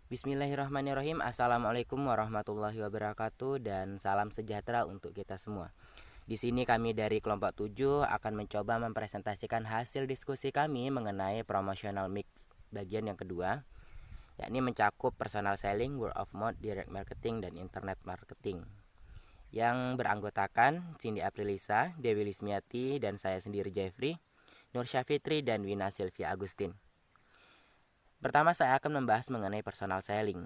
Bismillahirrahmanirrahim. Assalamualaikum warahmatullahi wabarakatuh dan salam sejahtera untuk kita semua. Di sini kami dari kelompok 7 akan mencoba mempresentasikan hasil diskusi kami mengenai promotional mix bagian yang kedua, yakni mencakup personal selling, word of mouth, direct marketing, dan internet marketing. Yang beranggotakan Cindy Aprilisa, Dewi Lismiati, dan saya sendiri Jeffrey, Nur Syafitri, dan Wina Sylvia Agustin. Pertama saya akan membahas mengenai personal selling.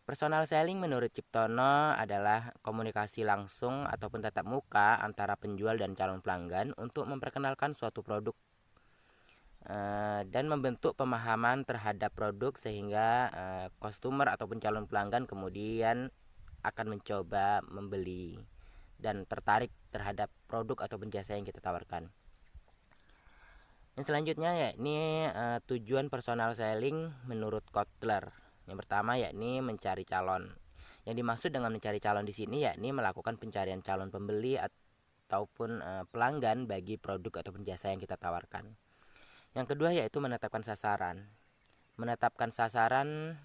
Personal selling menurut Ciptono adalah komunikasi langsung ataupun tatap muka antara penjual dan calon pelanggan untuk memperkenalkan suatu produk dan membentuk pemahaman terhadap produk sehingga customer ataupun calon pelanggan kemudian akan mencoba membeli dan tertarik terhadap produk ataupun jasa yang kita tawarkan. Yang selanjutnya yakni tujuan personal selling menurut Kotler. Yang pertama yakni mencari calon. Yang dimaksud dengan mencari calon di sini yakni melakukan pencarian calon pembeli ataupun pelanggan bagi produk ataupun jasa yang kita tawarkan. Yang kedua yaitu menetapkan sasaran. Menetapkan sasaran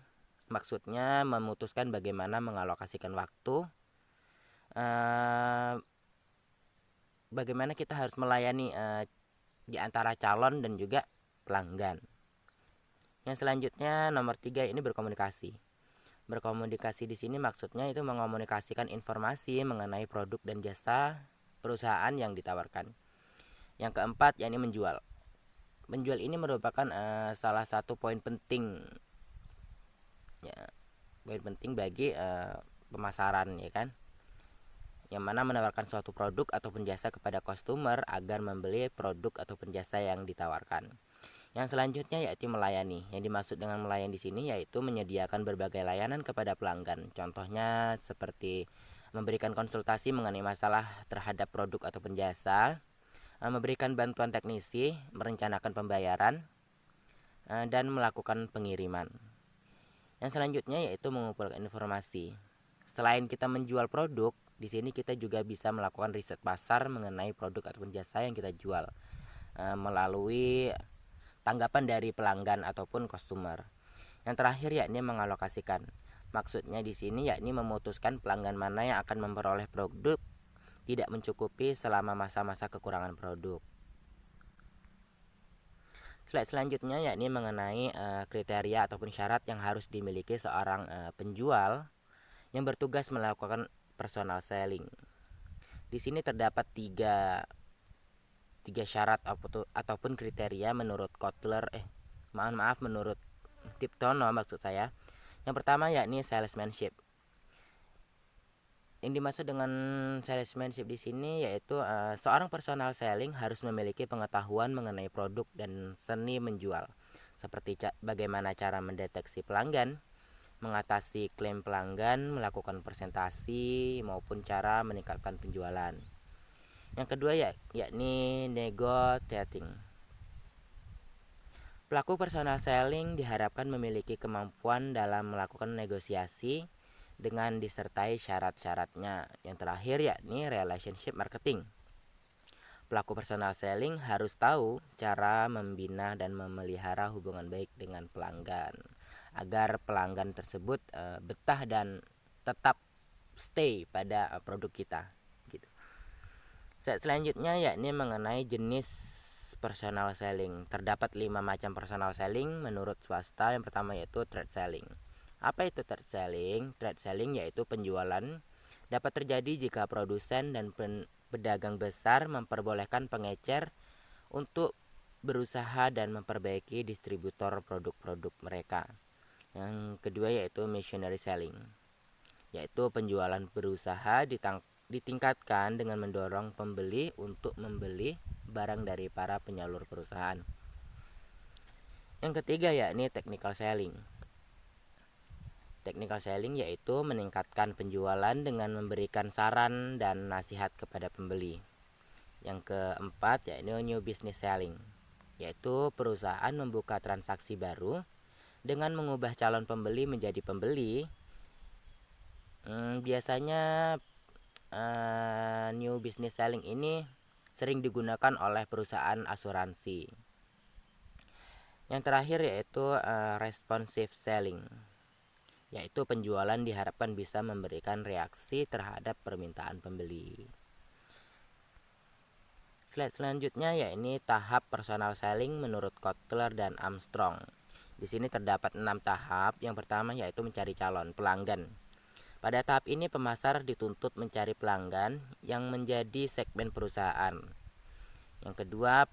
maksudnya memutuskan bagaimana mengalokasikan waktu, bagaimana kita harus melayani di antara calon dan juga pelanggan. Yang selanjutnya nomor 3 ini berkomunikasi. Berkomunikasi di sini maksudnya itu mengomunikasikan informasi mengenai produk dan jasa perusahaan yang ditawarkan. Yang keempat yakni menjual. Menjual ini merupakan salah satu poin penting ya, poin penting bagi pemasaran ya kan. Yang mana menawarkan suatu produk ataupun jasa kepada customer agar membeli produk ataupun jasa yang ditawarkan. Yang selanjutnya yaitu melayani. Yang dimaksud dengan melayani di sini yaitu menyediakan berbagai layanan kepada pelanggan. Contohnya seperti memberikan konsultasi mengenai masalah terhadap produk ataupun jasa, memberikan bantuan teknisi, merencanakan pembayaran, dan melakukan pengiriman. Yang selanjutnya yaitu mengumpulkan informasi. Selain kita menjual produk, di sini kita juga bisa melakukan riset pasar mengenai produk ataupun jasa yang kita jual melalui tanggapan dari pelanggan ataupun customer. Yang terakhir yakni mengalokasikan. Maksudnya di sini yakni memutuskan pelanggan mana yang akan memperoleh produk tidak mencukupi selama masa-masa kekurangan produk. Slide selanjutnya yakni mengenai kriteria ataupun syarat yang harus dimiliki seorang penjual yang bertugas melakukan personal selling. Di sini terdapat tiga syarat ataupun kriteria menurut Kotler menurut Tiptono maksud saya. Yang pertama yakni salesmanship. Yang dimaksud dengan salesmanship di sini yaitu seorang personal selling harus memiliki pengetahuan mengenai produk dan seni menjual, seperti bagaimana cara mendeteksi pelanggan, mengatasi klaim pelanggan, melakukan presentasi maupun cara meningkatkan penjualan. Yang kedua yakni negotiating. Pelaku personal selling diharapkan memiliki kemampuan dalam melakukan negosiasi dengan disertai syarat-syaratnya. Yang terakhir yakni relationship marketing. Pelaku personal selling harus tahu cara membina dan memelihara hubungan baik dengan pelanggan agar pelanggan tersebut betah dan tetap stay pada produk kita gitu. Selanjutnya yakni mengenai jenis personal selling. Terdapat 5 macam personal selling menurut swasta. Yang pertama yaitu trade selling. Apa itu trade selling? Trade selling yaitu penjualan dapat terjadi jika produsen dan pedagang besar memperbolehkan pengecer untuk berusaha dan memperbaiki distributor produk-produk mereka. Yang kedua yaitu missionary selling, yaitu penjualan berusaha ditingkatkan dengan mendorong pembeli untuk membeli barang dari para penyalur perusahaan. Yang ketiga yakni technical selling. Technical selling yaitu meningkatkan penjualan dengan memberikan saran dan nasihat kepada pembeli. Yang keempat yaitu new business selling, yaitu perusahaan membuka transaksi baru dengan mengubah calon pembeli menjadi pembeli. Biasanya new business selling ini sering digunakan oleh perusahaan asuransi. Yang terakhir yaitu responsive selling, yaitu penjualan diharapkan bisa memberikan reaksi terhadap permintaan pembeli. Slide selanjutnya yakni tahap personal selling menurut Kotler dan Armstrong. Di sini terdapat 6 tahap. Yang pertama yaitu mencari calon pelanggan. Pada tahap ini pemasar dituntut mencari pelanggan yang menjadi segmen perusahaan. Yang kedua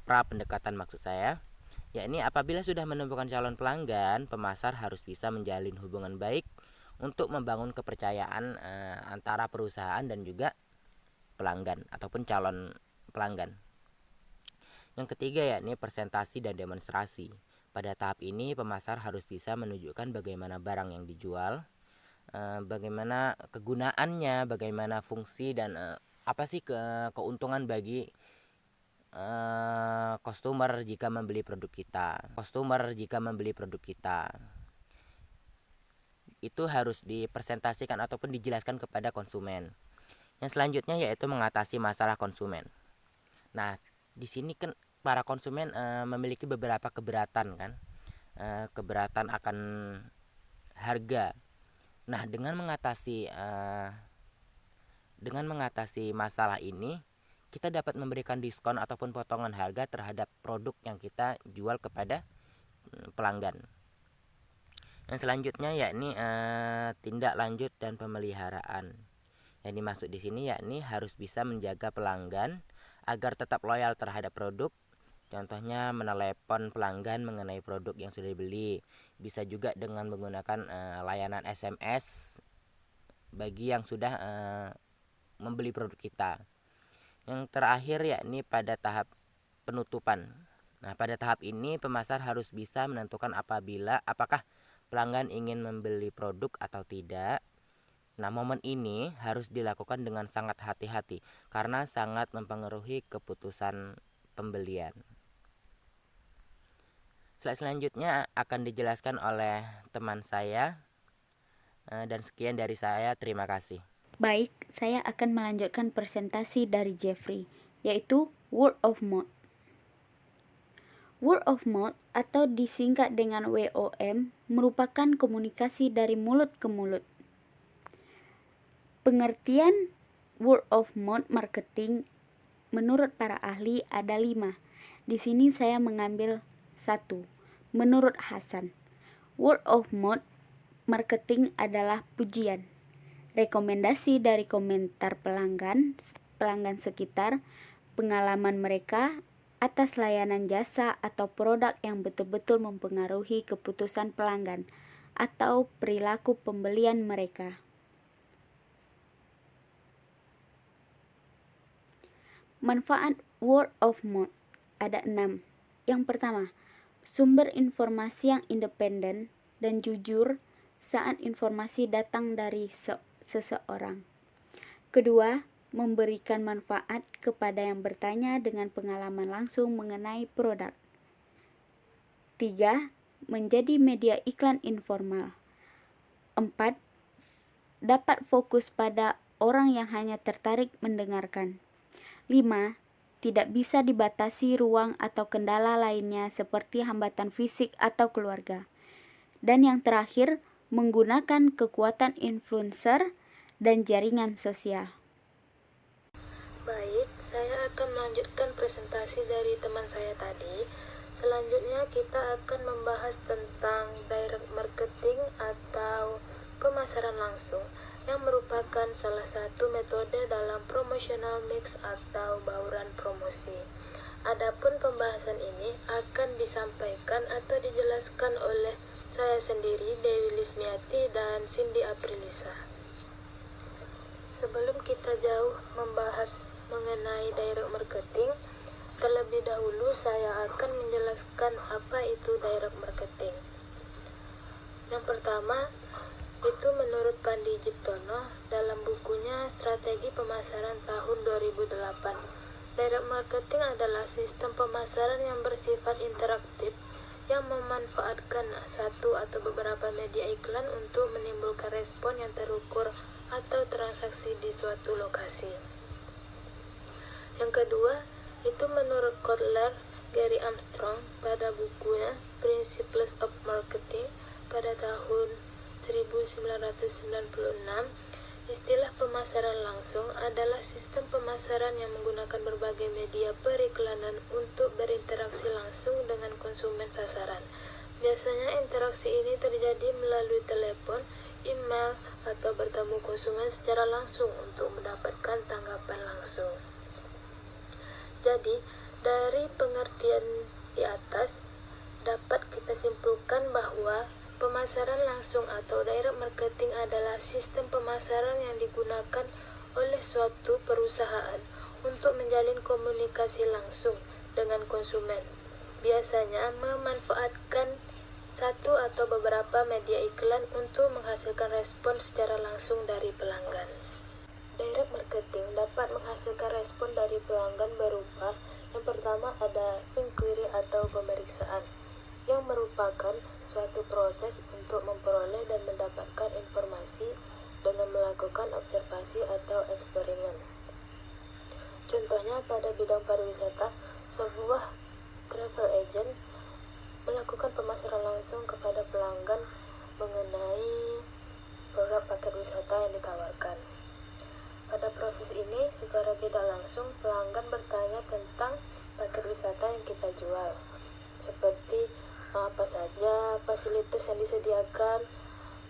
pra-pendekatan maksud saya, yakni apabila sudah menemukan calon pelanggan, pemasar harus bisa menjalin hubungan baik untuk membangun kepercayaan antara perusahaan dan juga pelanggan ataupun calon pelanggan. Yang ketiga yakni presentasi dan demonstrasi. Pada tahap ini pemasar harus bisa menunjukkan bagaimana barang yang dijual, bagaimana kegunaannya, bagaimana fungsi dan apa sih keuntungan bagi customer jika membeli produk kita. Itu harus dipresentasikan ataupun dijelaskan kepada konsumen. Yang selanjutnya yaitu mengatasi masalah konsumen. Nah, di sini kan para konsumen memiliki beberapa keberatan kan, keberatan akan harga. Nah, dengan mengatasi masalah ini, kita dapat memberikan diskon ataupun potongan harga terhadap produk yang kita jual kepada pelanggan. Yang selanjutnya yakni tindak lanjut dan pemeliharaan. Yang dimaksud di sini yakni harus bisa menjaga pelanggan agar tetap loyal terhadap produk. Contohnya menelepon pelanggan mengenai produk yang sudah dibeli. Bisa juga dengan menggunakan layanan SMS bagi yang sudah membeli produk kita. Yang terakhir yakni pada tahap penutupan. Nah, pada tahap ini pemasar harus bisa menentukan apakah pelanggan ingin membeli produk atau tidak. Nah, momen ini harus dilakukan dengan sangat hati-hati karena sangat mempengaruhi keputusan pembelian. Slide selanjutnya akan dijelaskan oleh teman saya, dan sekian dari saya. Terima kasih. Baik, saya akan melanjutkan presentasi dari Jeffrey, yaitu word of mouth. Word of mouth atau disingkat dengan WOM merupakan komunikasi dari mulut ke mulut. Pengertian word of mouth marketing menurut para ahli ada 5. Di sini saya mengambil 1. Menurut Hasan, word of mouth marketing adalah pujian, rekomendasi dari komentar pelanggan sekitar, pengalaman mereka atas layanan jasa atau produk yang betul-betul mempengaruhi keputusan pelanggan atau perilaku pembelian mereka. Manfaat word of mouth ada 6. Yang pertama, sumber informasi yang independen dan jujur saat informasi datang dari seseorang. Kedua, memberikan manfaat kepada yang bertanya dengan pengalaman langsung mengenai produk. 3. Menjadi media iklan informal. 4. Dapat fokus pada orang yang hanya tertarik mendengarkan. 5. Tidak bisa dibatasi ruang atau kendala lainnya seperti hambatan fisik atau keluarga. Dan yang terakhir, menggunakan kekuatan influencer dan jaringan sosial. Baik, saya akan melanjutkan presentasi dari teman saya tadi. Selanjutnya kita akan membahas tentang direct marketing atau pemasaran langsung, yang merupakan salah satu metode dalam promotional mix atau bauran promosi. Adapun pembahasan ini akan disampaikan atau dijelaskan oleh saya sendiri, Dewi Lismiati dan Cindy Aprilisa. Sebelum kita jauh membahas mengenai direct marketing, terlebih dahulu saya akan menjelaskan apa itu direct marketing. Yang pertama, itu menurut Pandi Jiptono dalam bukunya Strategi Pemasaran tahun 2008. Direct marketing adalah sistem pemasaran yang bersifat interaktif yang memanfaatkan satu atau beberapa media iklan untuk menimbulkan respon yang terukur atau transaksi di suatu lokasi. Yang kedua, itu menurut Kotler Gary Armstrong pada bukunya Principles of Marketing pada tahun 1996, istilah pemasaran langsung adalah sistem pemasaran yang menggunakan berbagai media periklanan untuk berinteraksi langsung dengan konsumen sasaran. Biasanya interaksi ini terjadi melalui telepon, email, atau bertemu konsumen secara langsung untuk mendapatkan tanggapan langsung. Jadi, dari pengertian di atas, dapat kita simpulkan bahwa pemasaran langsung atau direct marketing adalah sistem pemasaran yang digunakan oleh suatu perusahaan untuk menjalin komunikasi langsung dengan konsumen. Biasanya memanfaatkan satu atau beberapa media iklan untuk menghasilkan respon secara langsung dari pelanggan. Direct marketing dapat menghasilkan respon dari pelanggan berupa yang pertama ada inquiry atau pemeriksaan, yang merupakan suatu proses untuk memperoleh dan mendapatkan informasi dengan melakukan observasi atau eksperimen. Contohnya pada bidang pariwisata, sebuah travel agent melakukan pemasaran langsung kepada pelanggan mengenai produk paket wisata yang ditawarkan. Pada proses ini, secara tidak langsung, pelanggan bertanya tentang paket wisata yang kita jual, seperti apa saja fasilitas yang disediakan,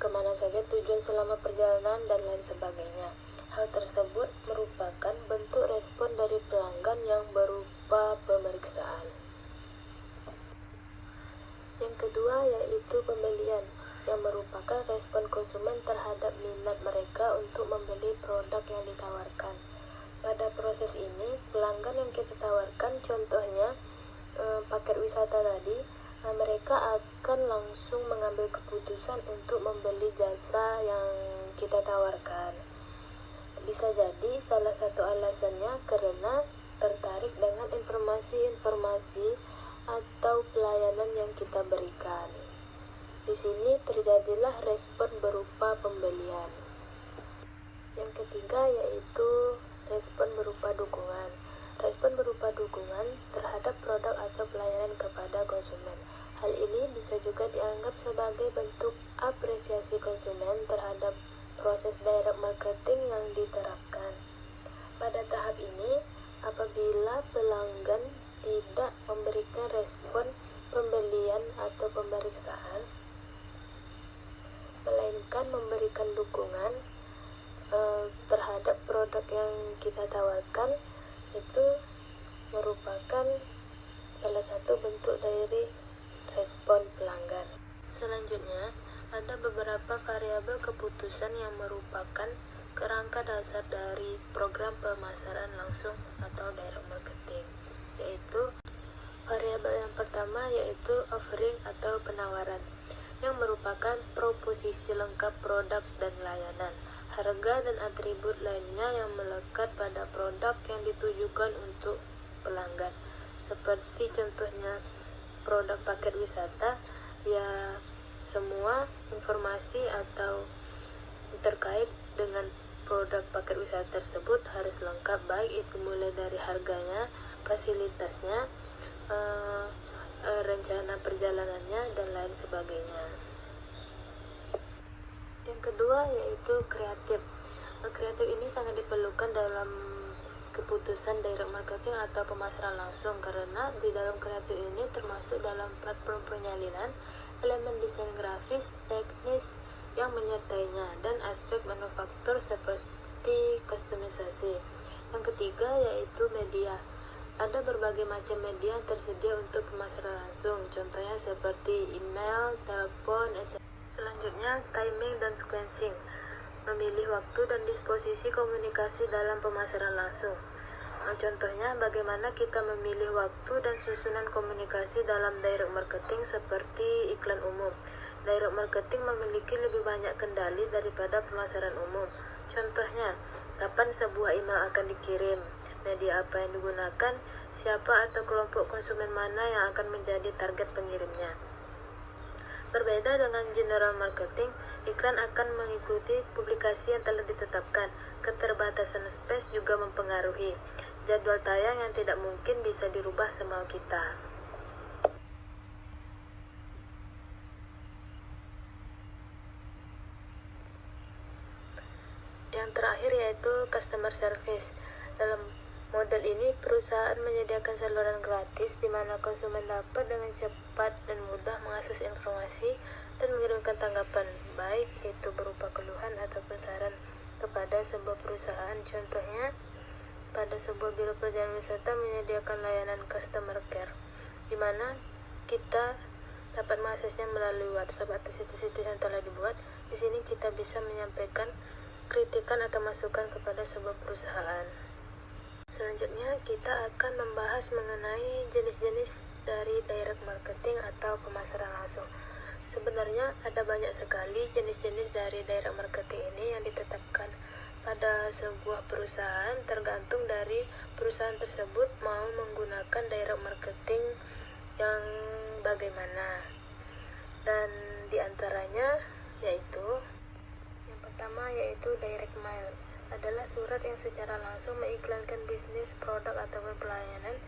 kemana saja tujuan selama perjalanan, dan lain sebagainya. Hal tersebut merupakan bentuk respon dari pelanggan yang berupa pemeriksaan. Yang kedua yaitu pembelian, yang merupakan respon konsumen terhadap minat mereka untuk membeli produk yang ditawarkan. Pada proses ini, pelanggan yang kita tawarkan, contohnya paket wisata tadi, mereka akan langsung mengambil keputusan untuk membeli jasa yang kita tawarkan. Bisa jadi salah satu alasannya karena tertarik dengan informasi-informasi atau pelayanan yang kita berikan. Di sini terjadilah respon berupa pembelian. Yang ketiga yaitu respon berupa dukungan. Respon berupa dukungan terhadap produk atau pelayanan kepada konsumen. Hal ini bisa juga dianggap sebagai bentuk apresiasi konsumen terhadap proses direct marketing yang diterapkan. Pada tahap ini, apabila pelanggan tidak memberikan respon pembelian atau pemeriksaan, melainkan memberikan dukungan terhadap produk yang kita tawarkan, itu merupakan salah satu bentuk dari respon pelanggan. Selanjutnya, ada beberapa variabel keputusan yang merupakan kerangka dasar dari program pemasaran langsung atau direct marketing, yaitu variabel yang pertama yaitu offering atau penawaran, yang merupakan proposisi lengkap produk dan layanan, harga dan atribut lainnya yang melekat pada produk yang ditujukan untuk pelanggan. Seperti contohnya produk paket wisata, ya semua informasi atau terkait dengan produk paket wisata tersebut harus lengkap, baik itu mulai dari harganya, fasilitasnya, rencana perjalanannya, dan lain sebagainya. Yang kedua yaitu kreatif. Kreatif ini sangat diperlukan dalam keputusan direct marketing atau pemasaran langsung, karena di dalam kreatif ini termasuk dalam platform penyalinan, elemen desain grafis, teknis yang menyertainya, dan aspek manufaktur seperti kustomisasi. Yang ketiga yaitu media. Ada berbagai macam media yang tersedia untuk pemasaran langsung, contohnya seperti email, telepon, SMS. Selanjutnya, timing dan sequencing. Memilih waktu dan disposisi komunikasi dalam pemasaran langsung. Contohnya, bagaimana kita memilih waktu dan susunan komunikasi dalam direct marketing seperti iklan umum. Direct marketing memiliki lebih banyak kendali daripada pemasaran umum. Contohnya, kapan sebuah email akan dikirim, media apa yang digunakan, siapa atau kelompok konsumen mana yang akan menjadi target pengirimnya. Berbeda dengan general marketing, iklan akan mengikuti publikasi yang telah ditetapkan. Keterbatasan space juga mempengaruhi. Jadwal tayang yang tidak mungkin bisa dirubah semau kita. Yang terakhir yaitu customer service. Dalam model ini, perusahaan menyediakan saluran gratis di mana konsumen dapat dengan cepat dan mudah mengakses informasi dan mengirimkan tanggapan, baik itu berupa keluhan ataupun saran kepada sebuah perusahaan. Contohnya, pada sebuah biro perjalanan wisata menyediakan layanan customer care, di mana kita dapat mengaksesnya melalui WhatsApp atau situs-situs yang telah dibuat. Di sini kita bisa menyampaikan kritikan atau masukan kepada sebuah perusahaan. Selanjutnya, kita akan membahas mengenai jenis-jenis dari direct marketing atau pemasaran langsung. Sebenarnya ada banyak sekali jenis-jenis dari direct marketing ini yang ditetapkan pada sebuah perusahaan, tergantung dari perusahaan tersebut mau menggunakan direct marketing yang bagaimana. Dan diantaranya yaitu yang pertama yaitu direct mail, adalah surat yang secara langsung mengiklankan bisnis, produk ataupun pelayanan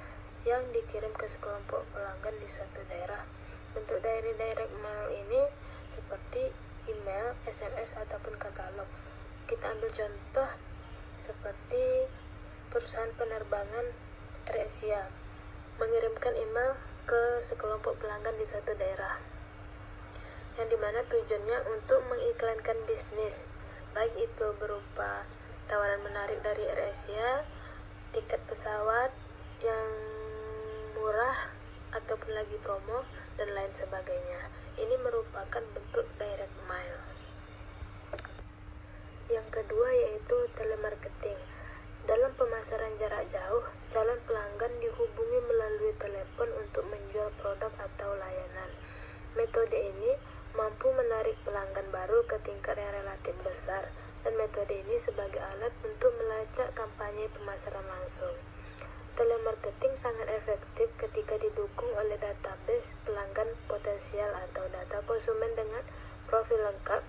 yang dikirim ke sekelompok pelanggan di suatu daerah. Bentuk dari direct mail ini seperti email, SMS ataupun katalog. Kita ambil contoh seperti perusahaan penerbangan AirAsia mengirimkan email ke sekelompok pelanggan di suatu daerah, yang dimana tujuannya untuk mengiklankan bisnis, baik itu berupa tawaran menarik dari AirAsia, tiket pesawat yang murah ataupun lagi promo, dan lain sebagainya. Ini merupakan bentuk direct mail. Yang kedua yaitu telemarketing. Dalam pemasaran jarak jauh, calon pelanggan dihubungi melalui telepon untuk menjual produk atau layanan. Metode ini mampu menarik pelanggan baru ke tingkat yang relatif besar, dan metode ini sebagai alat untuk melacak kampanye pemasaran langsung. Telemarketing sangat efektif ketika didukung oleh database pelanggan potensial atau data konsumen dengan profil lengkap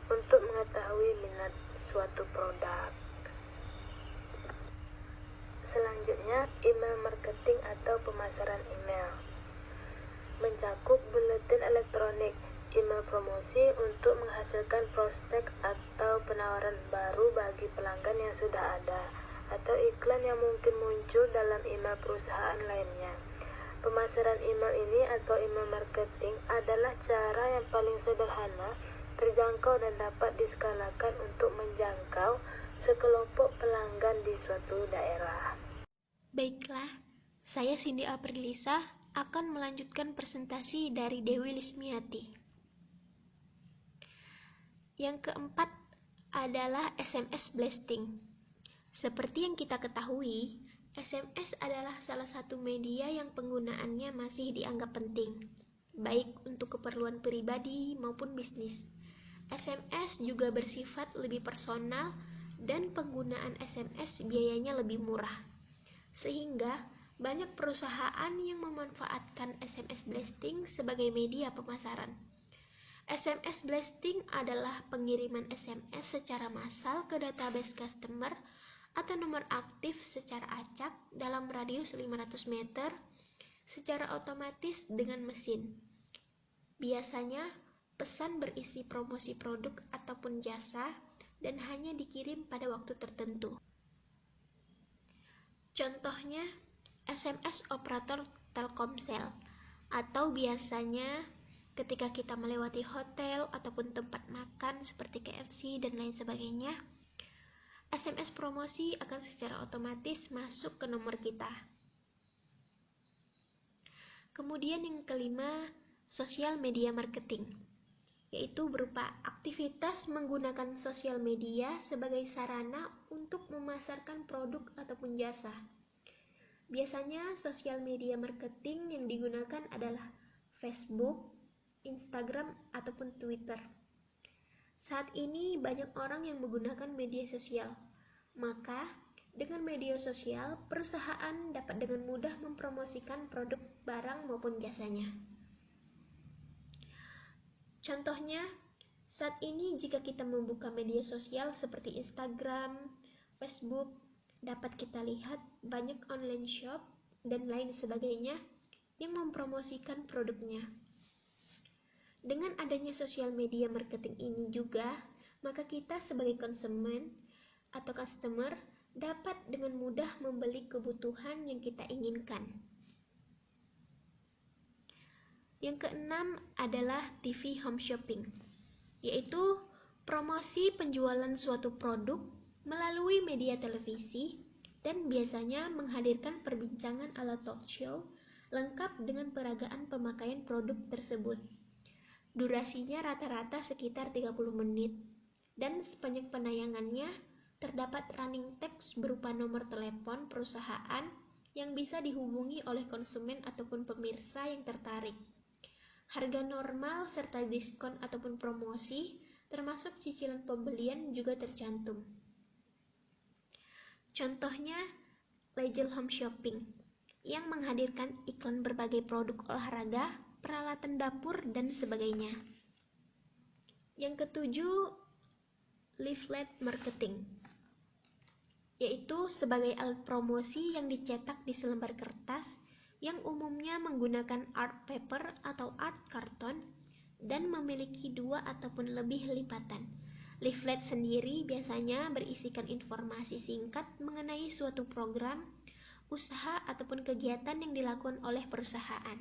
untuk mengetahui minat suatu produk. Selanjutnya, email marketing atau pemasaran email mencakup buletin elektronik, email promosi untuk menghasilkan prospek atau penawaran baru bagi pelanggan yang sudah ada, atau iklan yang mungkin muncul dalam email perusahaan lainnya. Pemasaran email ini atau email marketing adalah cara yang paling sederhana, terjangkau dan dapat diskalakan untuk menjangkau sekelompok pelanggan di suatu daerah. Baiklah, saya Cindy Aprilisa akan melanjutkan presentasi dari Dewi Lismiati. Yang keempat adalah SMS blasting. Seperti yang kita ketahui, SMS adalah salah satu media yang penggunaannya masih dianggap penting, baik untuk keperluan pribadi maupun bisnis. SMS juga bersifat lebih personal dan penggunaan SMS biayanya lebih murah, sehingga banyak perusahaan yang memanfaatkan SMS blasting sebagai media pemasaran. SMS blasting adalah pengiriman SMS secara massal ke database customer atau nomor aktif secara acak dalam radius 500 meter secara otomatis dengan mesin. Biasanya, pesan berisi promosi produk ataupun jasa dan hanya dikirim pada waktu tertentu. Contohnya, SMS operator Telkomsel, atau biasanya ketika kita melewati hotel ataupun tempat makan seperti KFC dan lain sebagainya, SMS promosi akan secara otomatis masuk ke nomor kita. Kemudian yang kelima, sosial media marketing, yaitu berupa aktivitas menggunakan sosial media sebagai sarana untuk memasarkan produk ataupun jasa. Biasanya sosial media marketing yang digunakan adalah Facebook, Instagram, ataupun Twitter. Saat ini banyak orang yang menggunakan media sosial, maka dengan media sosial, perusahaan dapat dengan mudah mempromosikan produk, barang, maupun jasanya. Contohnya, saat ini jika kita membuka media sosial seperti Instagram, Facebook, dapat kita lihat banyak online shop dan lain sebagainya yang mempromosikan produknya. Dengan adanya sosial media marketing ini juga, maka kita sebagai konsumen atau customer dapat dengan mudah membeli kebutuhan yang kita inginkan. Yang keenam adalah TV home shopping, yaitu promosi penjualan suatu produk melalui media televisi dan biasanya menghadirkan perbincangan ala talk show lengkap dengan peragaan pemakaian produk tersebut. Durasinya rata-rata sekitar 30 menit dan sepanjang penayangannya terdapat running text berupa nomor telepon perusahaan yang bisa dihubungi oleh konsumen ataupun pemirsa yang tertarik. Harga normal serta diskon ataupun promosi termasuk cicilan pembelian juga tercantum. Contohnya Legel Home Shopping yang menghadirkan iklan berbagai produk olahraga, peralatan dapur, dan sebagainya. Yang ketujuh, leaflet marketing, yaitu sebagai alat promosi yang dicetak di selembar kertas yang umumnya menggunakan art paper atau art karton dan memiliki 2 ataupun lebih lipatan. Leaflet sendiri biasanya berisikan informasi singkat mengenai suatu program, usaha ataupun kegiatan yang dilakukan oleh perusahaan.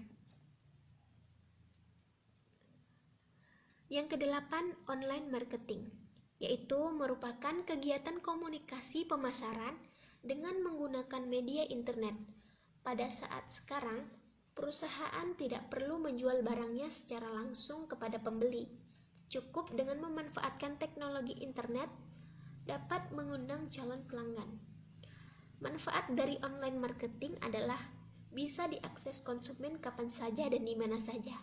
Yang kedelapan, online marketing, yaitu merupakan kegiatan komunikasi pemasaran dengan menggunakan media internet. Pada saat sekarang, perusahaan tidak perlu menjual barangnya secara langsung kepada pembeli. Cukup dengan memanfaatkan teknologi internet dapat mengundang calon pelanggan. Manfaat dari online marketing adalah bisa diakses konsumen kapan saja dan di mana saja,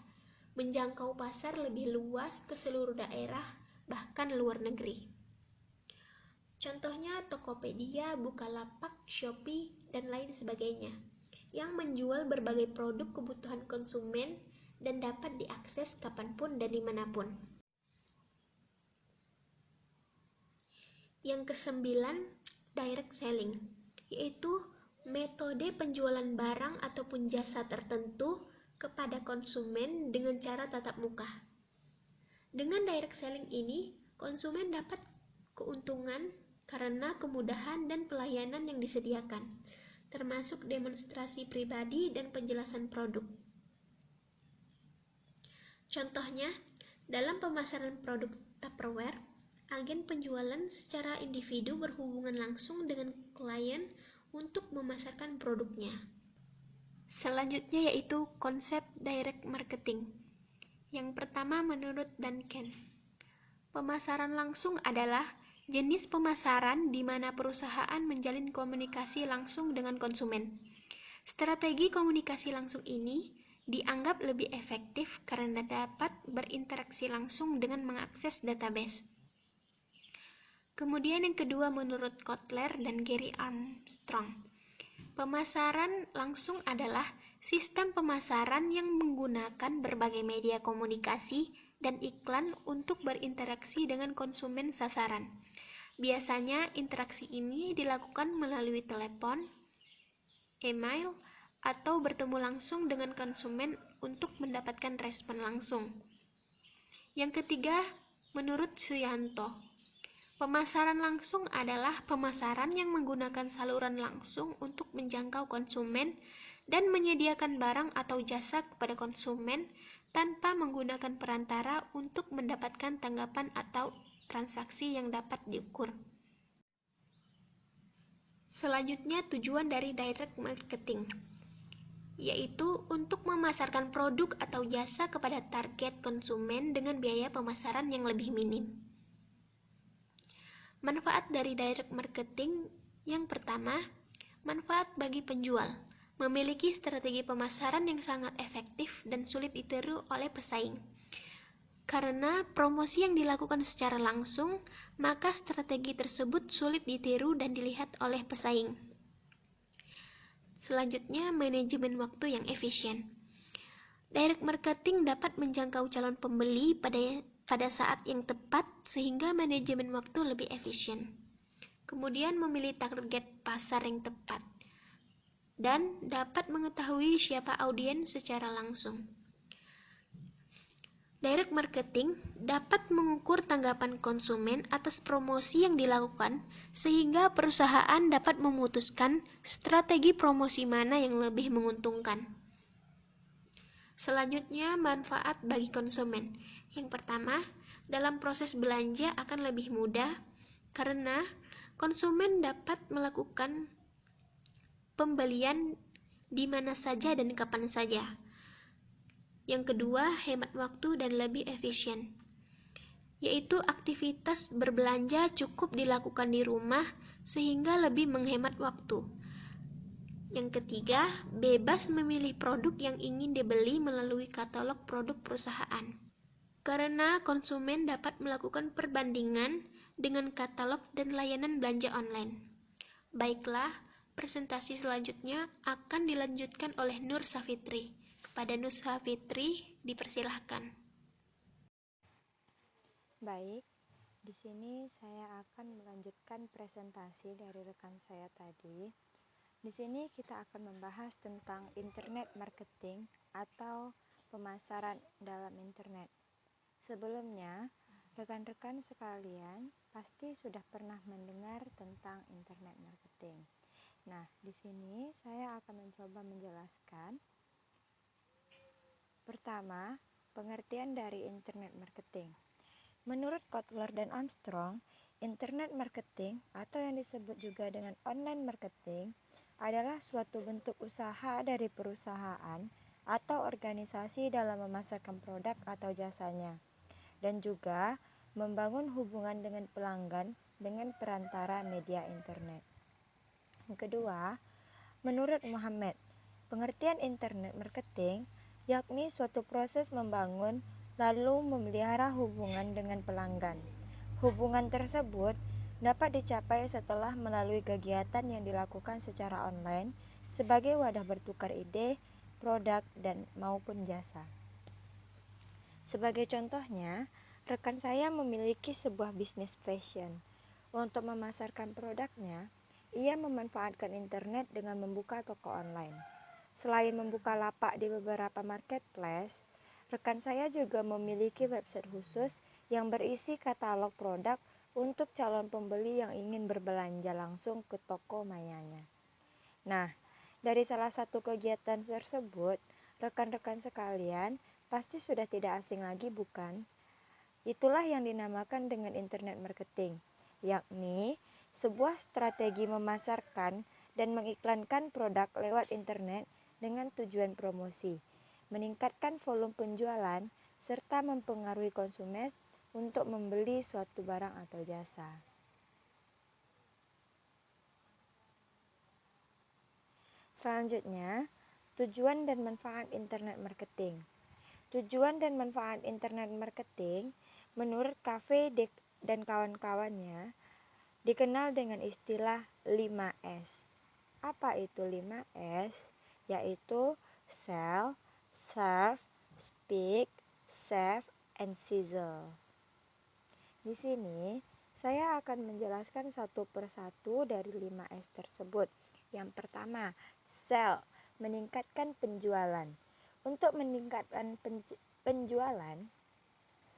menjangkau pasar lebih luas ke seluruh daerah, bahkan luar negeri. Contohnya Tokopedia, Bukalapak, Shopee, dan lain sebagainya, yang menjual berbagai produk kebutuhan konsumen dan dapat diakses kapanpun dan dimanapun. Yang kesembilan, direct selling, yaitu metode penjualan barang ataupun jasa tertentu kepada konsumen dengan cara tatap muka. Dengan direct selling ini, konsumen dapat keuntungan karena kemudahan dan pelayanan yang disediakan, termasuk demonstrasi pribadi dan penjelasan produk. Contohnya, dalam pemasaran produk Tupperware, agen penjualan secara individu berhubungan langsung dengan klien untuk memasarkan produknya. Selanjutnya yaitu konsep direct marketing. Yang pertama menurut Duncan, pemasaran langsung adalah jenis pemasaran di mana perusahaan menjalin komunikasi langsung dengan konsumen. Strategi komunikasi langsung ini dianggap lebih efektif karena dapat berinteraksi langsung dengan mengakses database. Kemudian yang kedua menurut Kotler dan Gary Armstrong, pemasaran langsung adalah sistem pemasaran yang menggunakan berbagai media komunikasi dan iklan untuk berinteraksi dengan konsumen sasaran. Biasanya interaksi ini dilakukan melalui telepon, email, atau bertemu langsung dengan konsumen untuk mendapatkan respon langsung. Yang ketiga, menurut Suyanto, pemasaran langsung adalah pemasaran yang menggunakan saluran langsung untuk menjangkau konsumen dan menyediakan barang atau jasa kepada konsumen tanpa menggunakan perantara untuk mendapatkan tanggapan atau transaksi yang dapat diukur. Selanjutnya tujuan dari direct marketing, yaitu untuk memasarkan produk atau jasa kepada target konsumen dengan biaya pemasaran yang lebih minim. Manfaat dari direct marketing yang pertama, manfaat bagi penjual, memiliki strategi pemasaran yang sangat efektif dan sulit ditiru oleh pesaing. Karena promosi yang dilakukan secara langsung, maka strategi tersebut sulit ditiru dan dilihat oleh pesaing. Selanjutnya, manajemen waktu yang efisien. Direct marketing dapat menjangkau calon pembeli pada saat yang tepat sehingga manajemen waktu lebih efisien. Kemudian memilih target pasar yang tepat dan dapat mengetahui siapa audiens secara langsung. Direct marketing dapat mengukur tanggapan konsumen atas promosi yang dilakukan, sehingga perusahaan dapat memutuskan strategi promosi mana yang lebih menguntungkan. Selanjutnya, manfaat bagi konsumen. Yang pertama, dalam proses belanja akan lebih mudah karena konsumen dapat melakukan pembelian di mana saja dan kapan saja. Yang kedua, hemat waktu dan lebih efisien, yaitu aktivitas berbelanja cukup dilakukan di rumah sehingga lebih menghemat waktu. Yang ketiga, bebas memilih produk yang ingin dibeli melalui katalog produk perusahaan, karena konsumen dapat melakukan perbandingan dengan katalog dan layanan belanja online. Baiklah, presentasi selanjutnya akan dilanjutkan oleh Nur Safitri. Kepada Nur Safitri, dipersilahkan. Baik, di sini saya akan melanjutkan presentasi dari rekan saya tadi. Di sini kita akan membahas tentang internet marketing atau pemasaran dalam internet. Sebelumnya, rekan-rekan sekalian pasti sudah pernah mendengar tentang internet marketing. Nah, di sini saya akan mencoba menjelaskan. Pertama, pengertian dari internet marketing. Menurut Kotler dan Armstrong, internet marketing atau yang disebut juga dengan online marketing adalah suatu bentuk usaha dari perusahaan atau organisasi dalam memasarkan produk atau jasanya, dan juga membangun hubungan dengan pelanggan dengan perantara media internet. Yang kedua, menurut Muhammad, pengertian internet marketing yakni suatu proses membangun lalu memelihara hubungan dengan pelanggan. Hubungan tersebut dapat dicapai setelah melalui kegiatan yang dilakukan secara online sebagai wadah bertukar ide, produk, dan maupun jasa. Sebagai contohnya, rekan saya memiliki sebuah bisnis fashion. Untuk memasarkan produknya, ia memanfaatkan internet dengan membuka toko online. Selain membuka lapak di beberapa marketplace, rekan saya juga memiliki website khusus yang berisi katalog produk untuk calon pembeli yang ingin berbelanja langsung ke toko mayanya. Nah, dari salah satu kegiatan tersebut, rekan-rekan sekalian pasti sudah tidak asing lagi, bukan? Itulah yang dinamakan dengan internet marketing, yakni sebuah strategi memasarkan dan mengiklankan produk lewat internet dengan tujuan promosi, meningkatkan volume penjualan, serta mempengaruhi konsumen untuk membeli suatu barang atau jasa. Selanjutnya, tujuan dan manfaat internet marketing. Tujuan dan manfaat internet marketing menurut Cafe dan kawan-kawannya dikenal dengan istilah 5S. Apa itu 5S? Yaitu sell, serve, speak, save, and sizzle. Di sini, saya akan menjelaskan satu persatu dari 5S tersebut. Yang pertama, sell, meningkatkan penjualan. Untuk meningkatkan penjualan,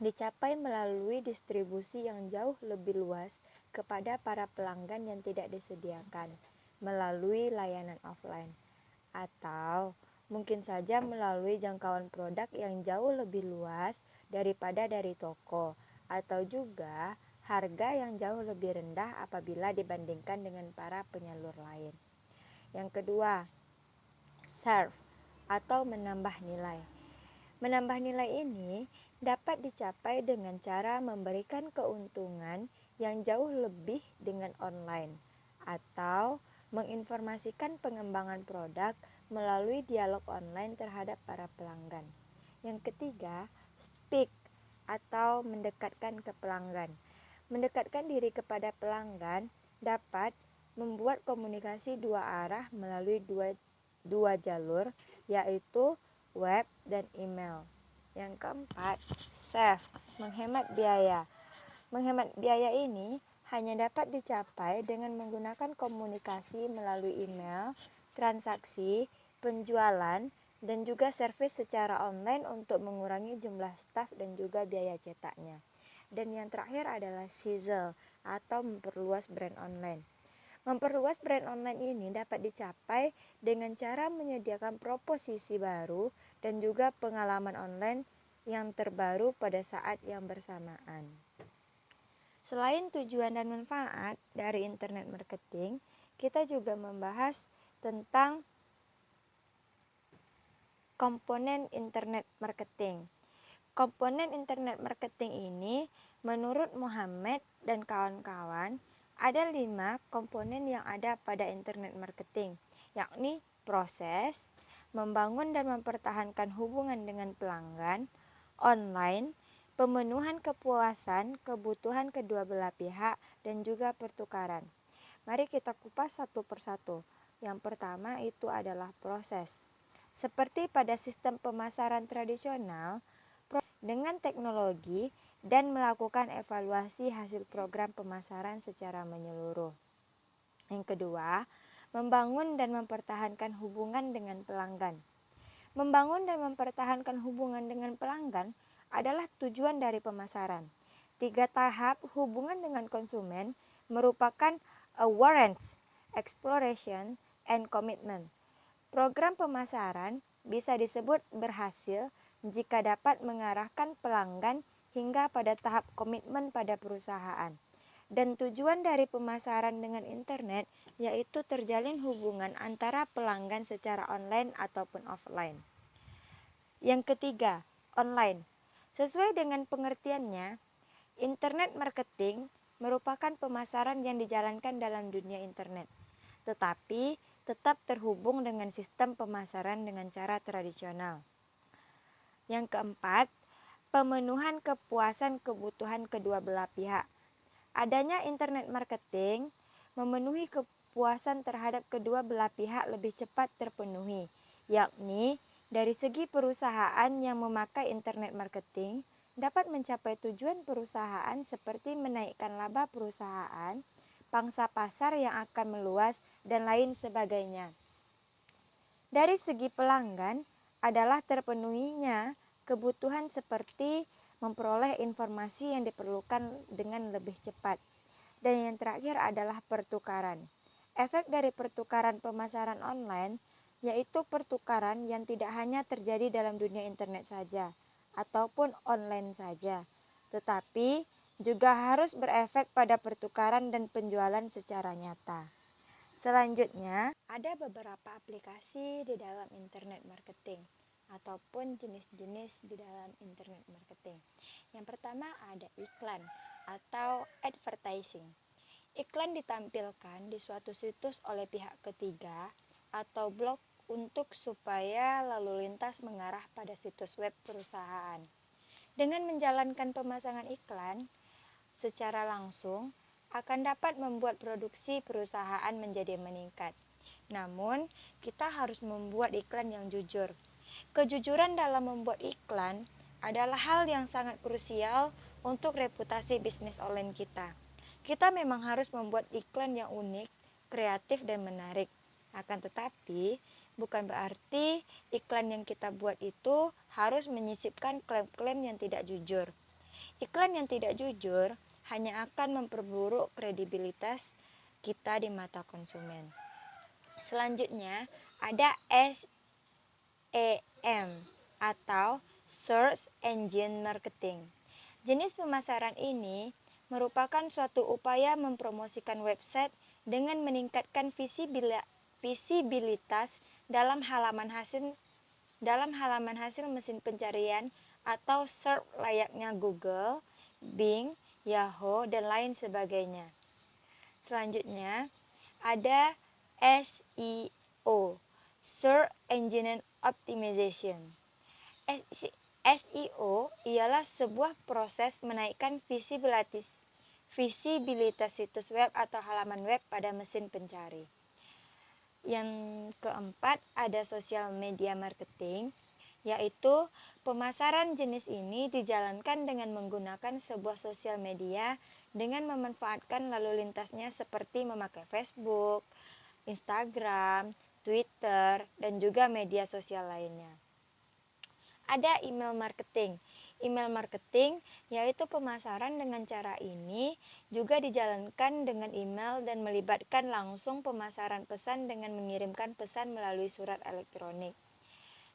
dicapai melalui distribusi yang jauh lebih luas kepada para pelanggan yang tidak disediakan melalui layanan offline, atau mungkin saja melalui jangkauan produk yang jauh lebih luas daripada dari toko, atau juga harga yang jauh lebih rendah apabila dibandingkan dengan para penyalur lain. Yang kedua, serve atau menambah nilai. Menambah nilai ini dapat dicapai dengan cara memberikan keuntungan yang jauh lebih dengan online, atau menginformasikan pengembangan produk melalui dialog online terhadap para pelanggan. Yang ketiga, speak atau mendekatkan ke pelanggan. Mendekatkan diri kepada pelanggan dapat membuat komunikasi dua arah melalui dua jalur, yaitu web dan email. Yang keempat, save, menghemat biaya. Menghemat biaya ini hanya dapat dicapai dengan menggunakan komunikasi melalui email, transaksi, penjualan, dan juga servis secara online untuk mengurangi jumlah staf dan juga biaya cetaknya. Dan yang terakhir adalah sizzle atau memperluas brand online. Memperluas brand online ini dapat dicapai dengan cara menyediakan proposisi baru dan juga pengalaman online yang terbaru pada saat yang bersamaan. Selain tujuan dan manfaat dari internet marketing, kita juga membahas tentang komponen internet marketing. Komponen internet marketing ini menurut Muhammad dan kawan-kawan ada 5 komponen yang ada pada internet marketing, yakni proses, membangun dan mempertahankan hubungan dengan pelanggan, online, pemenuhan kepuasan, kebutuhan kedua belah pihak, dan juga pertukaran. Mari kita kupas satu persatu. Yang pertama itu adalah proses. Seperti pada sistem pemasaran tradisional, dengan teknologi dan melakukan evaluasi hasil program pemasaran secara menyeluruh. Yang kedua, membangun dan mempertahankan hubungan dengan pelanggan. Membangun dan mempertahankan hubungan dengan pelanggan adalah tujuan dari pemasaran. 3 tahap hubungan dengan konsumen merupakan awareness, exploration, and commitment. Program pemasaran bisa disebut berhasil jika dapat mengarahkan pelanggan hingga pada tahap komitmen pada perusahaan. Dan tujuan dari pemasaran dengan internet yaitu terjalin hubungan antara pelanggan secara online ataupun offline. Yang ketiga, online. Sesuai dengan pengertiannya, internet marketing merupakan pemasaran yang dijalankan dalam dunia internet, tetapi tetap terhubung dengan sistem pemasaran dengan cara tradisional. Yang keempat, pemenuhan kepuasan kebutuhan kedua belah pihak. Adanya internet marketing memenuhi kepuasan terhadap kedua belah pihak lebih cepat terpenuhi, yakni dari segi perusahaan yang memakai internet marketing dapat mencapai tujuan perusahaan seperti menaikkan laba perusahaan, pangsa pasar yang akan meluas, dan lain sebagainya. Dari segi pelanggan adalah terpenuhinya kebutuhan seperti memperoleh informasi yang diperlukan dengan lebih cepat. Dan yang terakhir adalah pertukaran. Efek dari pertukaran pemasaran online yaitu pertukaran yang tidak hanya terjadi dalam dunia internet saja ataupun online saja, tetapi juga harus berefek pada pertukaran dan penjualan secara nyata. Selanjutnya, ada beberapa aplikasi di dalam internet marketing ataupun jenis-jenis di dalam internet marketing. Yang pertama ada iklan atau advertising. Iklan ditampilkan di suatu situs oleh pihak ketiga atau blog untuk supaya lalu lintas mengarah pada situs web perusahaan. Dengan menjalankan pemasangan iklan secara langsung akan dapat membuat produksi perusahaan menjadi meningkat. Namun, kita harus membuat iklan yang jujur. Kejujuran dalam membuat iklan adalah hal yang sangat krusial untuk reputasi bisnis online kita. Kita memang harus membuat iklan yang unik, kreatif, dan menarik. Akan tetapi, bukan berarti iklan yang kita buat itu harus menyisipkan klaim-klaim yang tidak jujur. Iklan yang tidak jujur hanya akan memperburuk kredibilitas kita di mata konsumen. Selanjutnya, ada SEM atau Search Engine Marketing. Jenis pemasaran ini merupakan suatu upaya mempromosikan website dengan meningkatkan visibilitas dalam halaman hasil mesin pencarian atau search layaknya Google, Bing, Yahoo, dan lain sebagainya. Selanjutnya, ada SEO, Search Engine Optimization. SEO ialah sebuah proses menaikkan visibilitas situs web atau halaman web pada mesin pencari. Yang keempat, ada social media marketing, yaitu pemasaran jenis ini dijalankan dengan menggunakan sebuah sosial media dengan memanfaatkan lalu lintasnya seperti memakai Facebook, Instagram, Twitter, dan juga media sosial lainnya. Ada email marketing. Email marketing yaitu pemasaran dengan cara ini juga dijalankan dengan email dan melibatkan langsung pemasaran pesan dengan mengirimkan pesan melalui surat elektronik.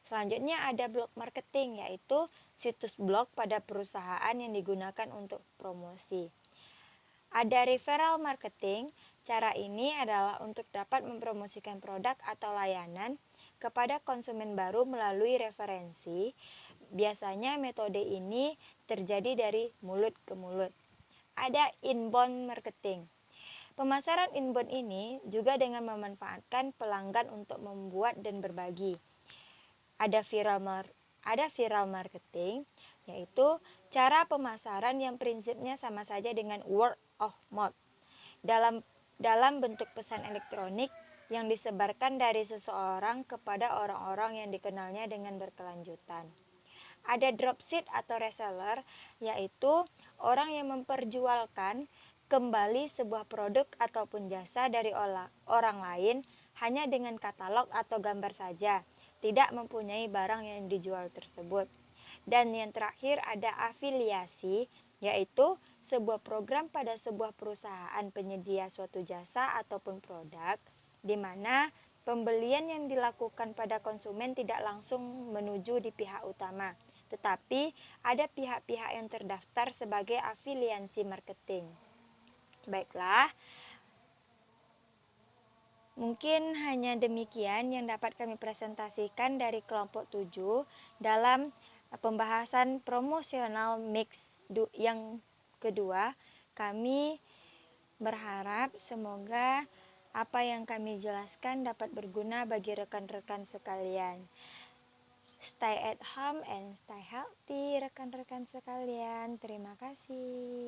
Selanjutnya ada blog marketing, yaitu situs blog pada perusahaan yang digunakan untuk promosi. Ada referral marketing. Cara ini adalah untuk dapat mempromosikan produk atau layanan kepada konsumen baru melalui referensi. Biasanya metode ini terjadi dari mulut ke mulut. Ada inbound marketing. Pemasaran inbound ini juga dengan memanfaatkan pelanggan untuk membuat dan berbagi. Ada viral marketing, yaitu cara pemasaran yang prinsipnya sama saja dengan word of mouth dalam bentuk pesan elektronik yang disebarkan dari seseorang kepada orang-orang yang dikenalnya dengan berkelanjutan. Ada dropship atau reseller, yaitu orang yang memperjualkan kembali sebuah produk ataupun jasa dari orang lain hanya dengan katalog atau gambar saja, tidak mempunyai barang yang dijual tersebut. Dan yang terakhir ada afiliasi, yaitu sebuah program pada sebuah perusahaan penyedia suatu jasa ataupun produk, di mana pembelian yang dilakukan pada konsumen tidak langsung menuju di pihak utama, tetapi ada pihak-pihak yang terdaftar sebagai afiliasi marketing. Baiklah, mungkin hanya demikian yang dapat kami presentasikan dari kelompok 7 dalam pembahasan promosional mix yang kedua. Kami berharap semoga apa yang kami jelaskan dapat berguna bagi rekan-rekan sekalian. Stay at home and stay healthy rekan-rekan sekalian. Terima kasih.